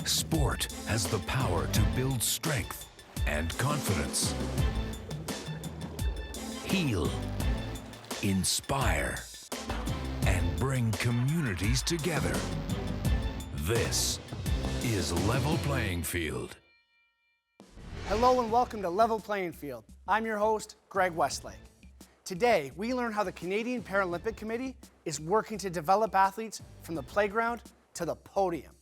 Sport has the power to build strength and confidence, heal, inspire, and bring communities together. This is Level Playing Field. Hello and welcome to Level Playing Field. I'm your host, Greg Westlake. Today, we learn how the Canadian Paralympic Committee is working to develop athletes from the playground to the podium.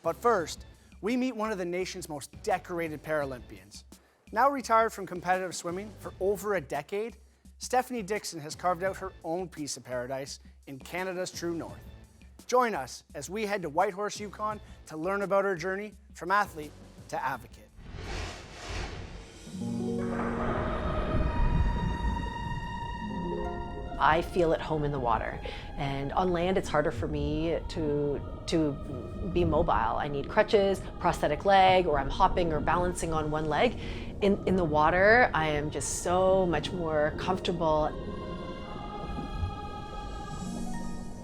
But first, we meet one of the nation's most decorated Paralympians. Now retired from competitive swimming for over a decade, Stephanie Dixon has carved out her own piece of paradise in Canada's true north. Join us as we head to Whitehorse, Yukon to learn about her journey from athlete to advocate. I feel at home in the water, and on land it's harder for me to be mobile. I need crutches, prosthetic leg, or I'm hopping or balancing on one leg. In the water, I am just so much more comfortable.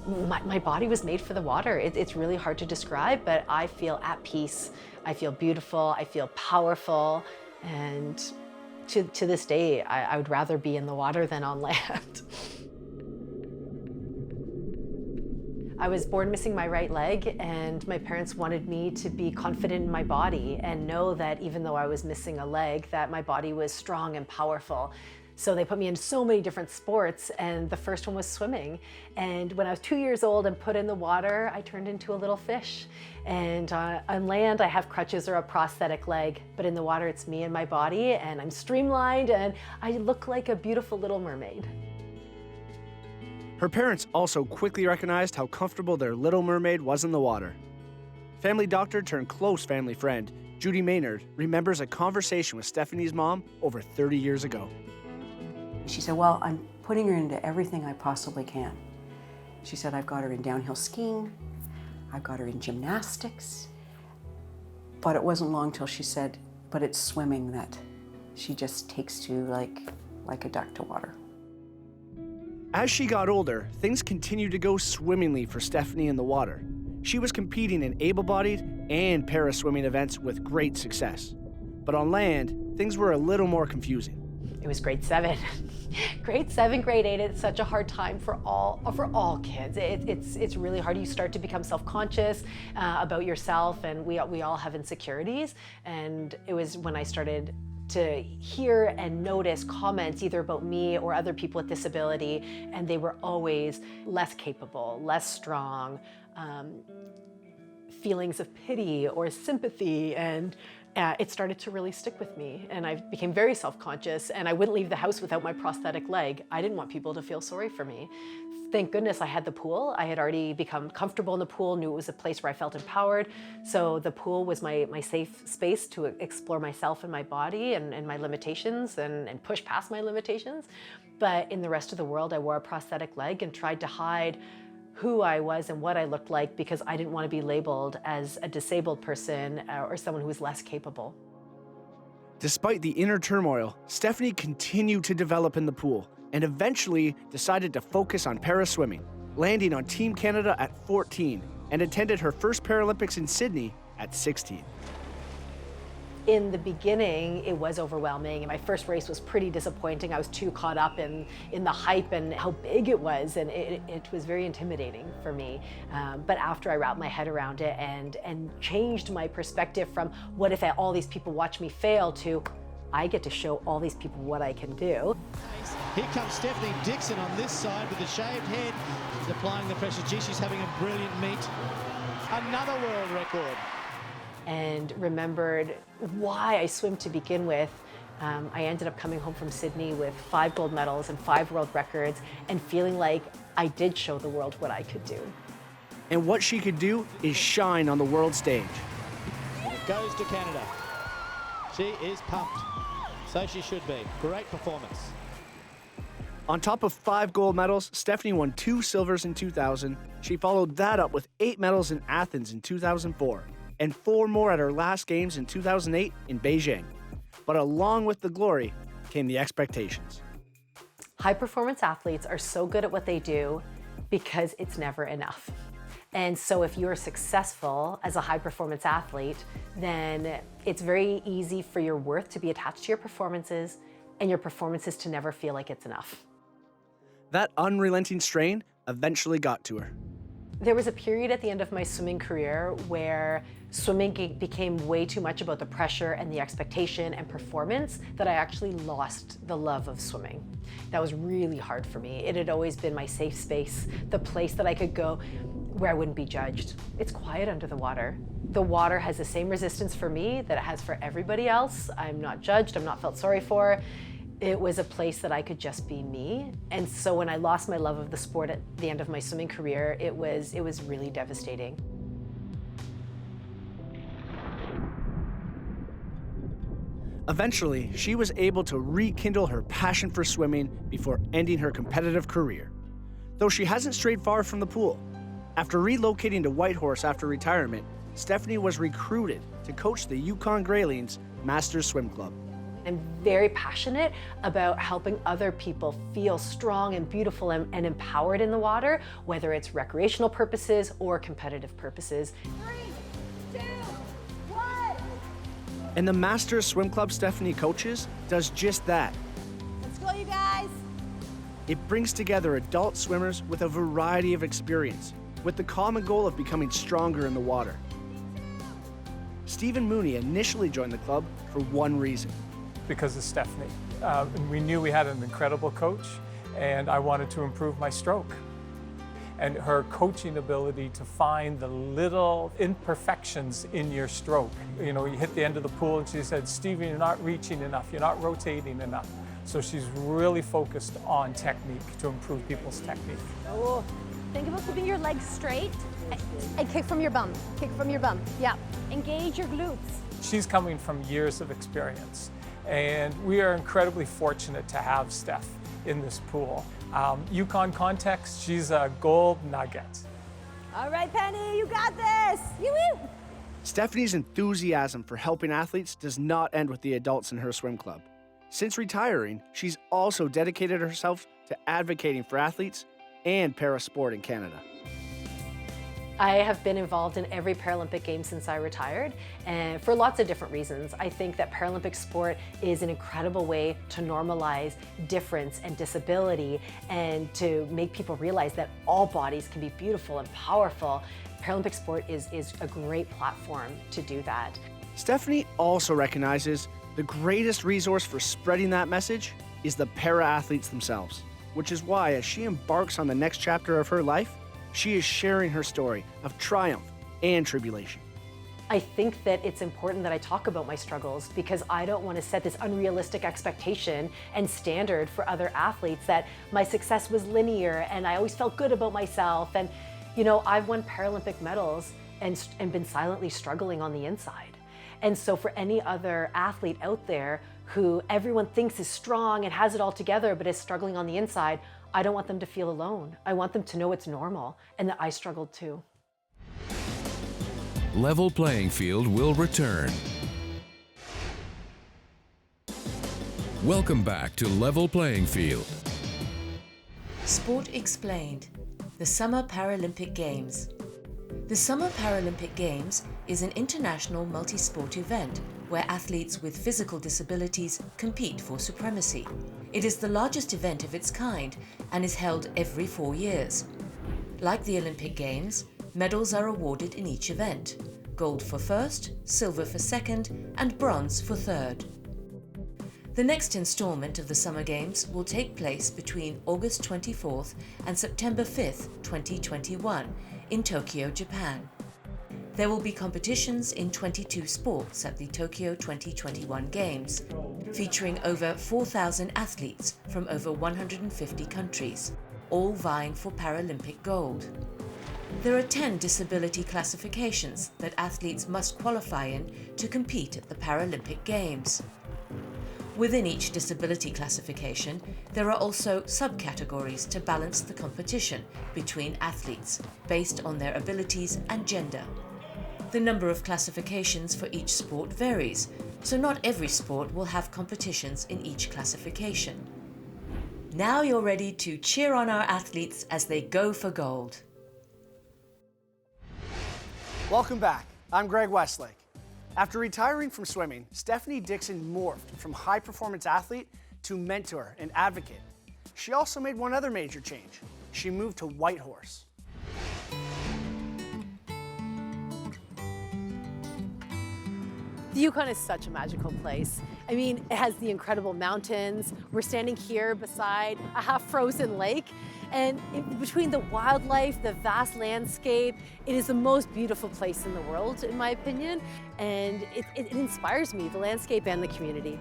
My body was made for the water. It's really hard to describe, but I feel at peace. I feel beautiful, I feel powerful, and to this day, I would rather be in the water than on land. I was born missing my right leg, and my parents wanted me to be confident in my body and know that even though I was missing a leg, that my body was strong and powerful. So they put me in so many different sports, and the first one was swimming. And when I was 2 years old and put in the water, I turned into a little fish. And on land, I have crutches or a prosthetic leg, but in the water, it's me and my body, and I'm streamlined, and I look like a beautiful little mermaid. Her parents also quickly recognized how comfortable their little mermaid was in the water. Family doctor turned close family friend, Judy Maynard, remembers a conversation with Stephanie's mom over 30 years ago. She said, well, I'm putting her into everything I possibly can. She said, I've got her in downhill skiing, I've got her in gymnastics, but it wasn't long till she said, but it's swimming that she just takes to like a duck to water. As she got older, things continued to go swimmingly for Stephanie in the water. She was competing in able-bodied and para-swimming events with great success. But on land, things were a little more confusing. It was grade 7. Grade 7, grade 8, it's such a hard time for all kids. It's really hard. You start to become self-conscious about yourself, and we all have insecurities. And it was when I started to hear and notice comments either about me or other people with disability, and they were always less capable, less strong, feelings of pity or sympathy, and it started to really stick with me, and I became very self-conscious, and I wouldn't leave the house without my prosthetic leg. I didn't want people to feel sorry for me. Thank goodness I had the pool. I had already become comfortable in the pool, knew it was a place where I felt empowered. So the pool was my safe space to explore myself and my body and my limitations and push past my limitations. But in the rest of the world, I wore a prosthetic leg and tried to hide who I was and what I looked like because I didn't want to be labeled as a disabled person or someone who was less capable. Despite the inner turmoil, Stephanie continued to develop in the pool and eventually decided to focus on para-swimming, landing on Team Canada at 14 and attended her first Paralympics in Sydney at 16. In the beginning, it was overwhelming. My first race was pretty disappointing. I was too caught up in the hype and how big it was, and it was very intimidating for me. But after I wrapped my head around it and changed my perspective from what if all these people watch me fail to I get to show all these people what I can do. Here comes Stephanie Dixon on this side with the shaved head. She's applying the pressure. Gee, she's having a brilliant meet. Another world record. And remembered why I swim to begin with. I ended up coming home from Sydney with 5 gold medals and 5 world records and feeling like I did show the world what I could do. And what she could do is shine on the world stage. And it goes to Canada. She is pumped. So she should be. Great performance. On top of 5 gold medals, Stephanie won 2 silvers in 2000. She followed that up with 8 medals in Athens in 2004 and 4 more at her last games in 2008 in Beijing. But along with the glory came the expectations. High performance athletes are so good at what they do because it's never enough. And so if you're successful as a high performance athlete, then it's very easy for your worth to be attached to your performances and your performances to never feel like it's enough. That unrelenting strain eventually got to her. There was a period at the end of my swimming career where swimming became way too much about the pressure and the expectation and performance that I actually lost the love of swimming. That was really hard for me. It had always been my safe space, the place that I could go where I wouldn't be judged. It's quiet under the water. The water has the same resistance for me that it has for everybody else. I'm not judged, I'm not felt sorry for. It was a place that I could just be me. And so when I lost my love of the sport at the end of my swimming career, it was really devastating. Eventually, she was able to rekindle her passion for swimming before ending her competitive career. Though she hasn't strayed far from the pool. After relocating to Whitehorse after retirement, Stephanie was recruited to coach the Yukon Graylings Masters Swim Club. I'm very passionate about helping other people feel strong and beautiful and empowered in the water, whether it's recreational purposes or competitive purposes. 3, 2, 1. And the Masters Swim Club Stephanie coaches does just that. Let's go, you guys. It brings together adult swimmers with a variety of experience, with the common goal of becoming stronger in the water. Stephen Mooney initially joined the club for one reason. Because of Stephanie. And we knew we had an incredible coach, and I wanted to improve my stroke. And her coaching ability to find the little imperfections in your stroke. You know, you hit the end of the pool and she said, Stephen, you're not reaching enough, you're not rotating enough. So she's really focused on technique to improve people's technique. Oh, think about keeping your legs straight and kick from your bum. Kick from your bum, yeah. Engage your glutes. She's coming from years of experience. And we are incredibly fortunate to have Steph in this pool. Yukon context, she's a gold nugget. All right, Penny, you got this. You. Stephanie's enthusiasm for helping athletes does not end with the adults in her swim club. Since retiring, she's also dedicated herself to advocating for athletes and ParaSport in Canada. I have been involved in every Paralympic game since I retired, and for lots of different reasons. I think that Paralympic sport is an incredible way to normalize difference and disability and to make people realize that all bodies can be beautiful and powerful. Paralympic sport is a great platform to do that. Stephanie also recognizes the greatest resource for spreading that message is the para-athletes themselves, which is why as she embarks on the next chapter of her life, she is sharing her story of triumph and tribulation. I think that it's important that I talk about my struggles because I don't want to set this unrealistic expectation and standard for other athletes that my success was linear and I always felt good about myself. And, you know, I've won Paralympic medals and been silently struggling on the inside. And so for any other athlete out there who everyone thinks is strong and has it all together but is struggling on the inside, I don't want them to feel alone. I want them to know it's normal and that I struggled too. Level Playing Field will return. Welcome back to Level Playing Field. Sport Explained, the Summer Paralympic Games. The Summer Paralympic Games is an international multi-sport event where athletes with physical disabilities compete for supremacy. It is the largest event of its kind and is held every 4 years. Like the Olympic Games, medals are awarded in each event: gold for first, silver for second, and bronze for third. The next installment of the Summer Games will take place between August 24th and September 5th, 2021 in Tokyo, Japan. There will be competitions in 22 sports at the Tokyo 2021 Games, featuring over 4,000 athletes from over 150 countries, all vying for Paralympic gold. There are 10 disability classifications that athletes must qualify in to compete at the Paralympic Games. Within each disability classification, there are also subcategories to balance the competition between athletes based on their abilities and gender. The number of classifications for each sport varies, so not every sport will have competitions in each classification. Now you're ready to cheer on our athletes as they go for gold. Welcome back. I'm Greg Westlake. After retiring from swimming, Stephanie Dixon morphed from high-performance athlete to mentor and advocate. She also made one other major change. She moved to Whitehorse. The Yukon is such a magical place. I mean, it has the incredible mountains. We're standing here beside a half-frozen lake. And between the wildlife, the vast landscape, it is the most beautiful place in the world, in my opinion. And it inspires me, the landscape and the community.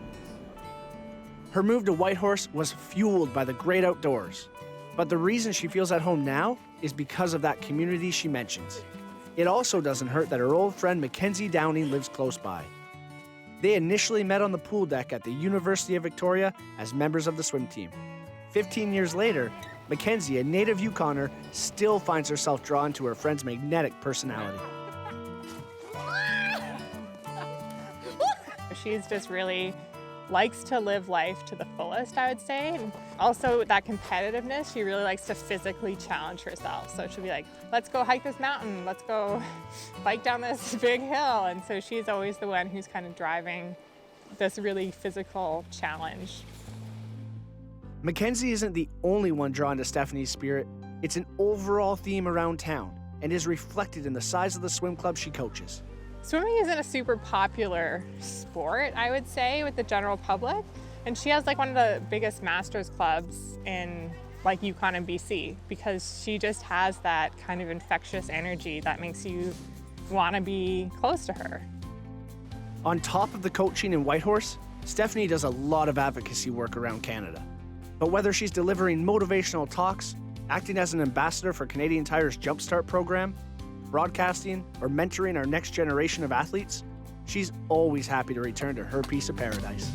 Her move to Whitehorse was fueled by the great outdoors. But the reason she feels at home now is because of that community she mentions. It also doesn't hurt that her old friend Mackenzie Downing lives close by. They initially met on the pool deck at the University of Victoria as members of the swim team. 15 years later, Mackenzie, a native Yukoner, still finds herself drawn to her friend's magnetic personality. She's just really likes to live life to the fullest, I would say. And also that competitiveness, she really likes to physically challenge herself. So she'll be like, let's go hike this mountain, let's go bike down this big hill. And so she's always the one who's kind of driving this really physical challenge. Mackenzie isn't the only one drawn to Stephanie's spirit. It's an overall theme around town and is reflected in the size of the swim club she coaches. Swimming isn't a super popular sport, I would say, with the general public. And she has like one of the biggest masters clubs in like Yukon and BC because she just has that kind of infectious energy that makes you want to be close to her. On top of the coaching in Whitehorse, Stephanie does a lot of advocacy work around Canada. But whether she's delivering motivational talks, acting as an ambassador for Canadian Tire's Jumpstart program, broadcasting, or mentoring our next generation of athletes, she's always happy to return to her piece of paradise.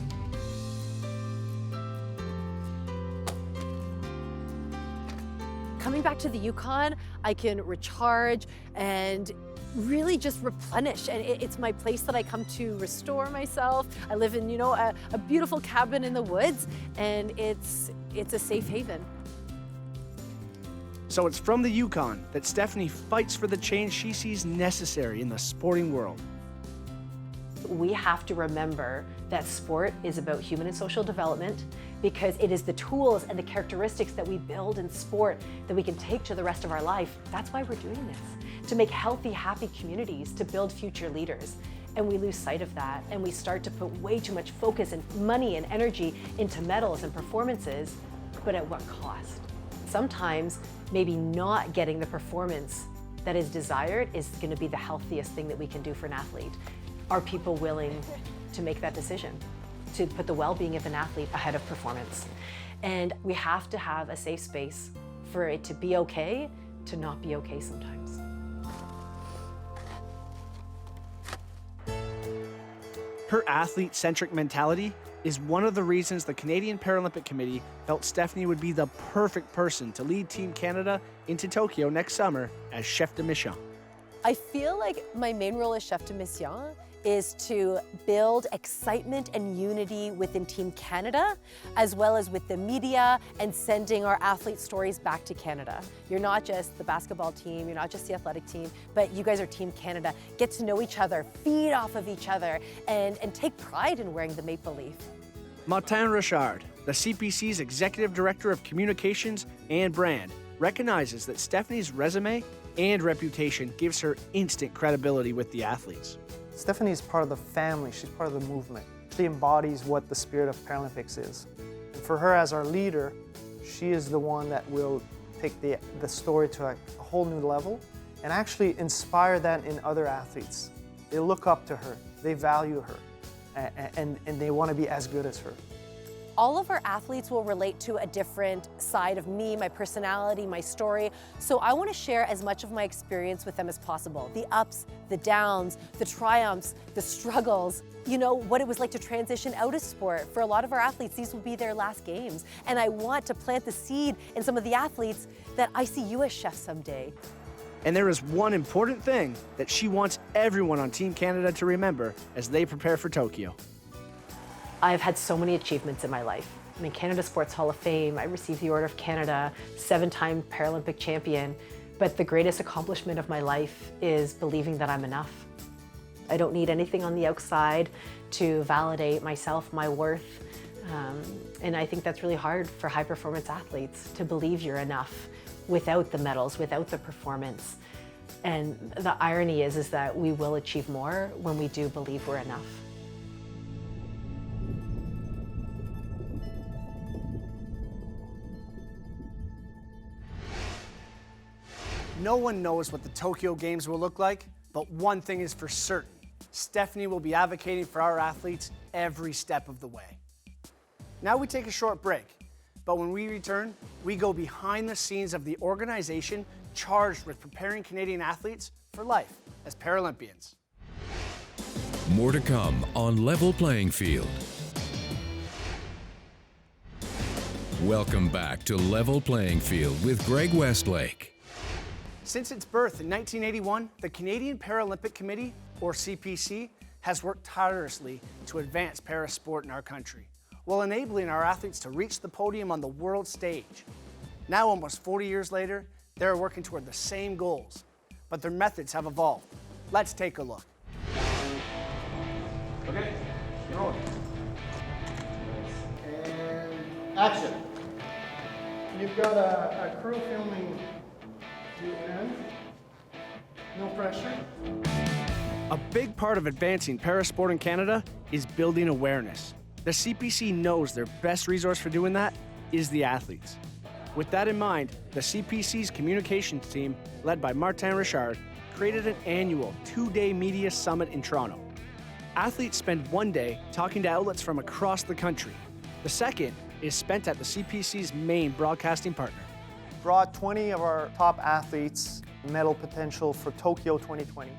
Coming back to the Yukon, I can recharge and really just replenish. And it's my place that I come to restore myself. I live in, a beautiful cabin in the woods, and it's a safe haven. So it's from the Yukon that Stephanie fights for the change she sees necessary in the sporting world. We have to remember that sport is about human and social development because it is the tools and the characteristics that we build in sport that we can take to the rest of our life. That's why we're doing this, to make healthy, happy communities, to build future leaders. And we lose sight of that, and we start to put way too much focus and money and energy into medals and performances, but at what cost? Sometimes maybe not getting the performance that is desired is going to be the healthiest thing that we can do for an athlete. Are people willing to make that decision, to put the well-being of an athlete ahead of performance? And we have to have a safe space for it to be okay, to not be okay sometimes. Her athlete-centric mentality is one of the reasons the Canadian Paralympic Committee felt Stephanie would be the perfect person to lead Team Canada into Tokyo next summer as chef de mission. I feel like my main role as chef de mission is to build excitement and unity within Team Canada, as well as with the media and sending our athlete stories back to Canada. You're not just the basketball team, you're not just the athletic team, but you guys are Team Canada. Get to know each other, feed off of each other, and take pride in wearing the maple leaf. Martin Richard, the CPC's Executive Director of Communications and Brand, recognizes that Stephanie's resume and reputation gives her instant credibility with the athletes. Stephanie is part of the family, she's part of the movement. She embodies what the spirit of Paralympics is. And for her as our leader, she is the one that will take the story to a whole new level and actually inspire that in other athletes. They look up to her, they value her, and they want to be as good as her. All of our athletes will relate to a different side of me, my personality, my story. So I want to share as much of my experience with them as possible. The ups, the downs, the triumphs, the struggles. What it was like to transition out of sport. For a lot of our athletes, these will be their last games. And I want to plant the seed in some of the athletes that I see you as chefs someday. And there is one important thing that she wants everyone on Team Canada to remember as they prepare for Tokyo. I've had so many achievements in my life. I'm in Canada Sports Hall of Fame. I received the Order of Canada, 7-time Paralympic champion. But the greatest accomplishment of my life is believing that I'm enough. I don't need anything on the outside to validate myself, my worth. And I think that's really hard for high-performance athletes, to believe you're enough without the medals, without the performance. And the irony is that we will achieve more when we do believe we're enough. No one knows what the Tokyo Games will look like, but one thing is for certain. Stephanie will be advocating for our athletes every step of the way. Now we take a short break, but when we return, we go behind the scenes of the organization charged with preparing Canadian athletes for life as Paralympians. More to come on Level Playing Field. Welcome back to Level Playing Field with Greg Westlake. Since its birth in 1981, the Canadian Paralympic Committee, or CPC, has worked tirelessly to advance ParaSport in our country, while enabling our athletes to reach the podium on the world stage. Now, almost 40 years later, they're working toward the same goals, but their methods have evolved. Let's take a look. Okay, rolling. And action. You've got a crew filming you in. No pressure. A big part of advancing parasport in Canada is building awareness. The CPC knows their best resource for doing that is the athletes. With that in mind, the CPC's communications team, led by Martin Richard, created an annual 2-day media summit in Toronto. Athletes spend one day talking to outlets from across the country. The second is spent at the CPC's main broadcasting partner. Brought 20 of our top athletes, medal potential for Tokyo 2020,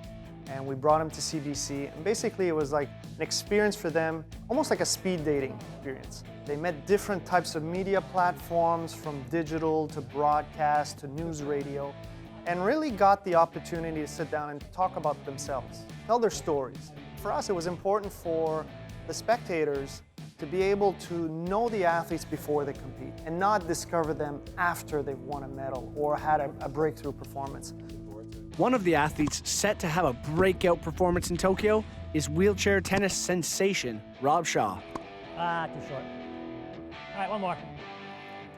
and we brought them to CBC. And basically it was like an experience for them, almost like a speed dating experience. They met different types of media platforms, from digital to broadcast to news radio, and really got the opportunity to sit down and talk about themselves, tell their stories. For us, it was important for the spectators to be able to know the athletes before they compete and not discover them after they've won a medal or had a breakthrough performance. One of the athletes set to have a breakout performance in Tokyo is wheelchair tennis sensation Rob Shaw. Too short. All right, one more.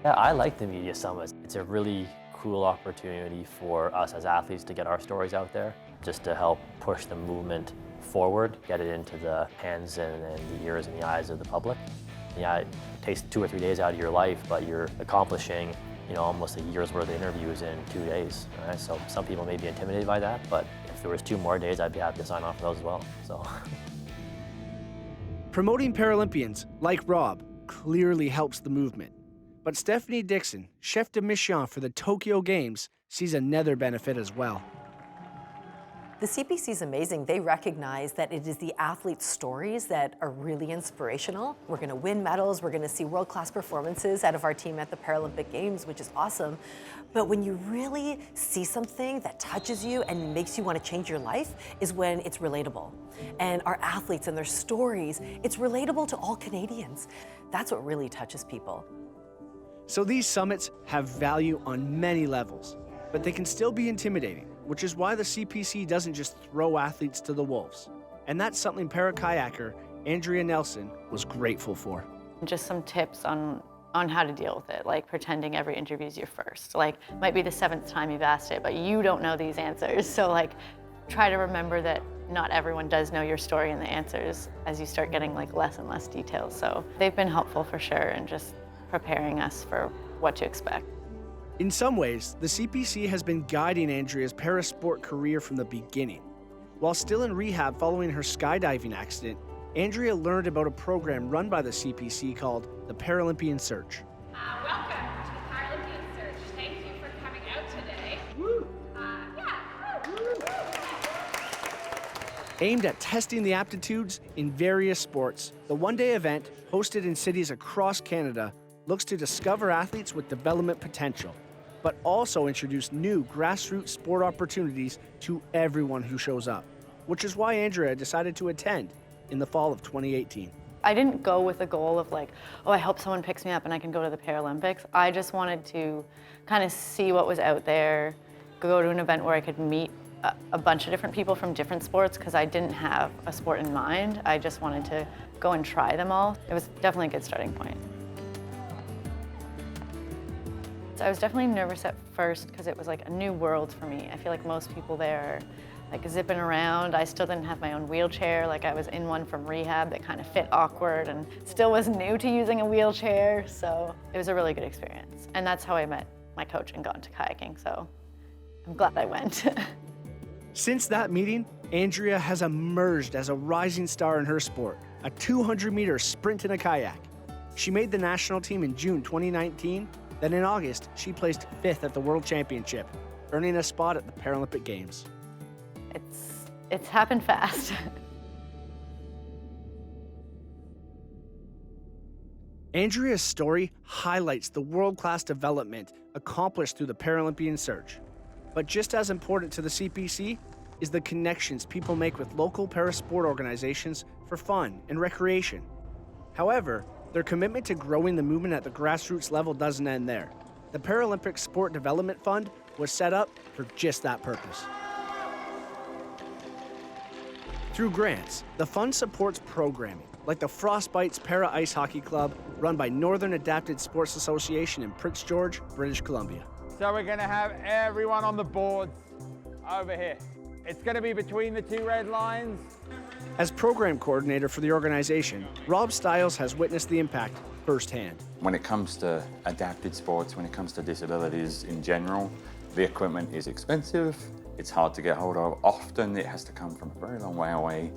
Yeah, I like the media summits. It's a really cool opportunity for us as athletes to get our stories out there, just to help push the movement forward, get it into the hands and the ears and the eyes of the public. Yeah, it takes 2 or 3 days out of your life, but you're accomplishing, almost a year's worth of interviews in 2 days. Right? So some people may be intimidated by that, but if there was 2 more days, I'd be happy to sign off for those as well. So. Promoting Paralympians like Rob clearly helps the movement. But Stephanie Dixon, chef de mission for the Tokyo Games, sees another benefit as well. The CPC is amazing. They recognize that it is the athletes' stories that are really inspirational. We're going to win medals. We're going to see world-class performances out of our team at the Paralympic Games, which is awesome. But when you really see something that touches you and makes you want to change your life is when it's relatable. And our athletes and their stories, it's relatable to all Canadians. That's what really touches people. So these summits have value on many levels, but they can still be intimidating, which is why the CPC doesn't just throw athletes to the wolves. And that's something para-kayaker Andrea Nelson was grateful for. Just some tips on how to deal with it, like pretending every interview is your first. Like, might be the 7th time you've asked it, but you don't know these answers. So try to remember that not everyone does know your story and the answers as you start getting less and less details. So they've been helpful for sure in just preparing us for what to expect. In some ways, the CPC has been guiding Andrea's parasport career from the beginning. While still in rehab following her skydiving accident, Andrea learned about a program run by the CPC called the Paralympian Search. Welcome to the Paralympian Search. Thank you for coming out today. Woo! Aimed at testing the aptitudes in various sports, the one-day event, hosted in cities across Canada, looks to discover athletes with development potential, but also introduce new grassroots sport opportunities to everyone who shows up, which is why Andrea decided to attend in the fall of 2018. I didn't go with the goal of I hope someone picks me up and I can go to the Paralympics. I just wanted to kind of see what was out there, go to an event where I could meet a bunch of different people from different sports, because I didn't have a sport in mind. I just wanted to go and try them all. It was definitely a good starting point. So I was definitely nervous at first because it was like a new world for me. I feel like most people there are like zipping around. I still didn't have my own wheelchair. Like I was in one from rehab that kind of fit awkward and still was new to using a wheelchair. So it was a really good experience. And that's how I met my coach and got into kayaking. So I'm glad I went. Since that meeting, Andrea has emerged as a rising star in her sport, a 200-meter sprint in a kayak. She made the national team in June 2019. Then in August, she placed 5th at the World Championship, earning a spot at the Paralympic Games. It's happened fast. Andrea's story highlights the world-class development accomplished through the Paralympian Search. But just as important to the CPC is the connections people make with local parasport organizations for fun and recreation. However, their commitment to growing the movement at the grassroots level doesn't end there. The Paralympic Sport Development Fund was set up for just that purpose. Through grants, the fund supports programming like the Frostbites Para Ice Hockey Club, run by Northern Adapted Sports Association in Prince George, British Columbia. So we're going to have everyone on the boards over here. It's going to be between the 2 red lines. As program coordinator for the organization, Rob Stiles has witnessed the impact firsthand. When it comes to adapted sports, when it comes to disabilities in general, the equipment is expensive. It's hard to get hold of. Often it has to come from a very long way away.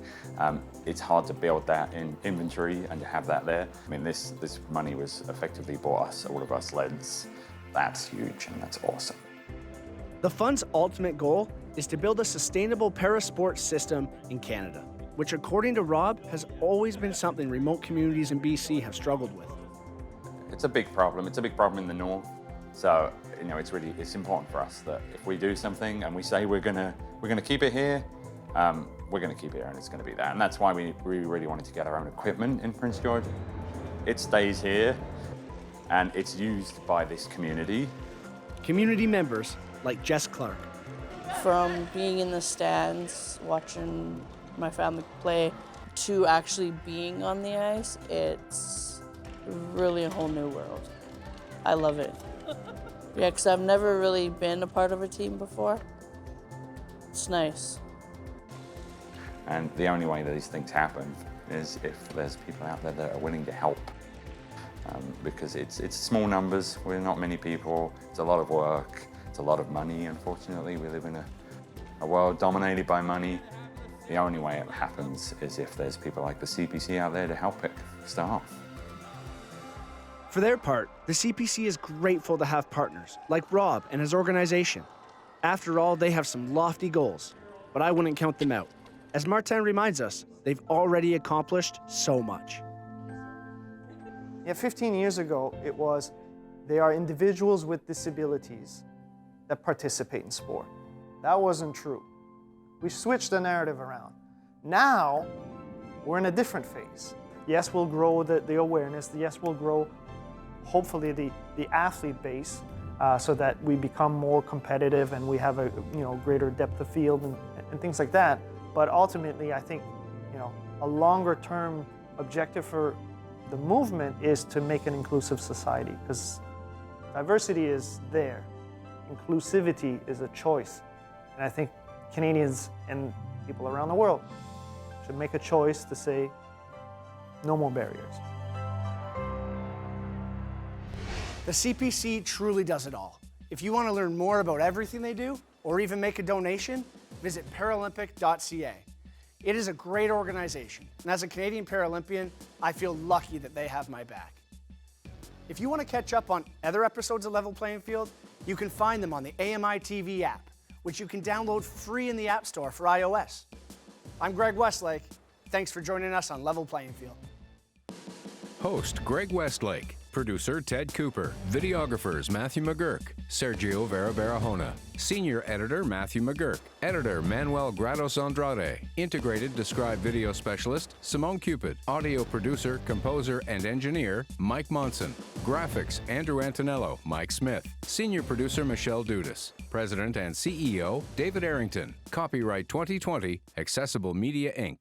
It's hard to build that in inventory and to have that there. I mean, this money was effectively bought us, all of our sleds. That's huge and that's awesome. The fund's ultimate goal is to build a sustainable parasport system in Canada, which according to Rob has always been something remote communities in BC have struggled with. It's a big problem. It's a big problem in the north. So, you know, it's important for us that if we do something and we say we're gonna keep it here, we're gonna keep it here and it's gonna be that. And that's why we really wanted to get our own equipment in Prince George. It stays here and it's used by this community. Community members like Jess Clark. From being in the stands, watching my family play, to actually being on the ice, it's really a whole new world. I love it. Yeah, because I've never really been a part of a team before. It's nice. And the only way that these things happen is if there's people out there that are willing to help. Because it's small numbers, we're not many people, it's a lot of work, it's a lot of money, unfortunately. We live in a world dominated by money. The only way it happens is if there's people like the CPC out there to help it start. For their part, the CPC is grateful to have partners like Rob and his organization. After all, they have some lofty goals, but I wouldn't count them out. As Martin reminds us, they've already accomplished so much. Yeah, 15 years ago, they are individuals with disabilities that participate in sport. That wasn't true. We switched the narrative around. Now, we're in a different phase. Yes, we'll grow the awareness. Yes, we'll grow, hopefully, the athlete base so that we become more competitive and we have a greater depth of field and things like that. But ultimately, I think a longer-term objective for the movement is to make an inclusive society, because diversity is there. Inclusivity is a choice. And I think Canadians and people around the world should make a choice to say no more barriers. The CPC truly does it all. If you want to learn more about everything they do, or even make a donation, visit paralympic.ca. It is a great organization, and as a Canadian Paralympian, I feel lucky that they have my back. If you want to catch up on other episodes of Level Playing Field, you can find them on the AMI TV app, which you can download free in the App Store for iOS. I'm Greg Westlake. Thanks for joining us on Level Playing Field. Host Greg Westlake. Producer Ted Cooper. Videographers Matthew McGurk, Sergio Vera Barahona. Senior Editor Matthew McGurk. Editor Manuel Grados Andrade. Integrated Described Video Specialist Simone Cupid. Audio Producer, Composer, and Engineer Mike Monson. Graphics Andrew Antonello, Mike Smith. Senior Producer Michelle Dudas. President and CEO David Arrington. Copyright 2020, Accessible Media Inc.